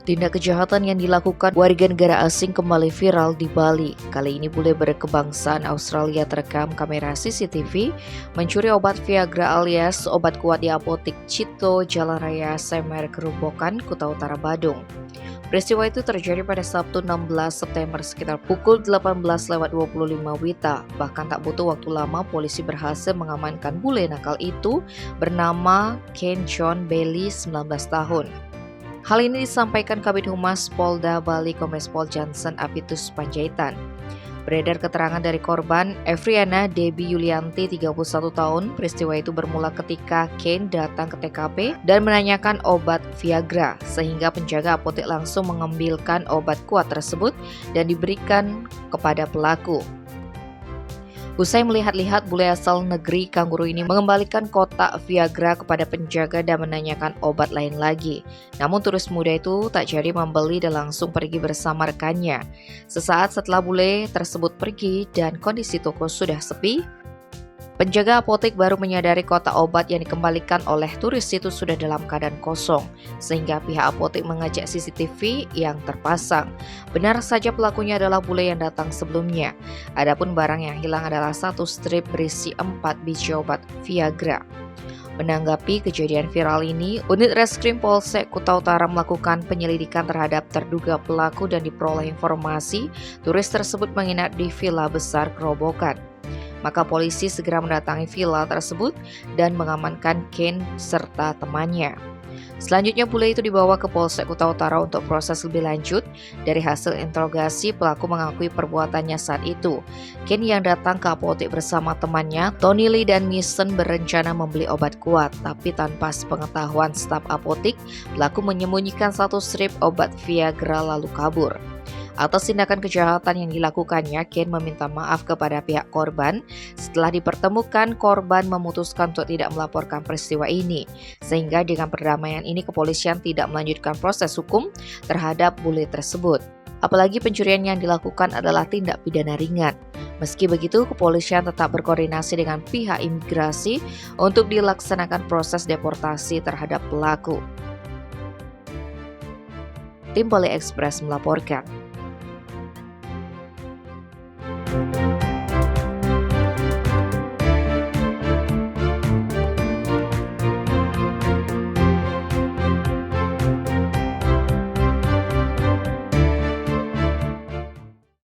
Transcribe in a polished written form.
Tindak kejahatan yang dilakukan warga negara asing kembali viral di Bali. Kali ini bule berkebangsaan Australia terekam kamera CCTV mencuri obat Viagra alias obat kuat di apotik Cito, Jalan Raya Semer, Kerubokan, Kuta Utara, Badung. Peristiwa itu terjadi pada Sabtu 16 September sekitar pukul 18.25 WITA. Bahkan tak butuh waktu lama, polisi berhasil mengamankan bule nakal itu bernama Ken John Bailey, 19 tahun. Hal ini disampaikan Kabid Humas Polda Bali Kombes Pol Johnson Apitus Panjaitan. Beredar keterangan dari korban, Evriana Debbie Yulianti, 31 tahun. Peristiwa itu bermula ketika Ken datang ke TKP dan menanyakan obat Viagra, sehingga penjaga apotek langsung mengambilkan obat kuat tersebut dan diberikan kepada pelaku. Usai melihat-lihat, bule asal negeri Kangguru ini mengembalikan kotak Viagra kepada penjaga dan menanyakan obat lain lagi. Namun turis muda itu tak jadi membeli dan langsung pergi bersama rekannya. Sesaat setelah bule tersebut pergi dan kondisi toko sudah sepi, penjaga apotek baru menyadari kotak obat yang dikembalikan oleh turis itu sudah dalam keadaan kosong, sehingga pihak apotek mengecek CCTV yang terpasang. Benar saja pelakunya adalah bule yang datang sebelumnya. Adapun barang yang hilang adalah satu strip berisi 4 biji obat Viagra. Menanggapi kejadian viral ini, unit Reskrim Polsek Kuta Utara melakukan penyelidikan terhadap terduga pelaku dan diperoleh informasi turis tersebut menginap di Villa Besar Kerobokan. Maka polisi segera mendatangi villa tersebut dan mengamankan Ken serta temannya. Selanjutnya bule itu dibawa ke Polsek Kuta Utara untuk proses lebih lanjut. Dari hasil interogasi, pelaku mengakui perbuatannya saat itu. Ken yang datang ke apotek bersama temannya, Tony Lee dan Mason, berencana membeli obat kuat. Tapi tanpa sepengetahuan staf apotek, pelaku menyembunyikan satu strip obat Viagra lalu kabur. Atas tindakan kejahatan yang dilakukannya, Ken meminta maaf kepada pihak korban. Setelah dipertemukan, korban memutuskan untuk tidak melaporkan peristiwa ini. Sehingga dengan perdamaian ini, kepolisian tidak melanjutkan proses hukum terhadap bule tersebut. Apalagi pencurian yang dilakukan adalah tindak pidana ringan. Meski begitu, kepolisian tetap berkoordinasi dengan pihak imigrasi untuk dilaksanakan proses deportasi terhadap pelaku. Tim Bali Express melaporkan.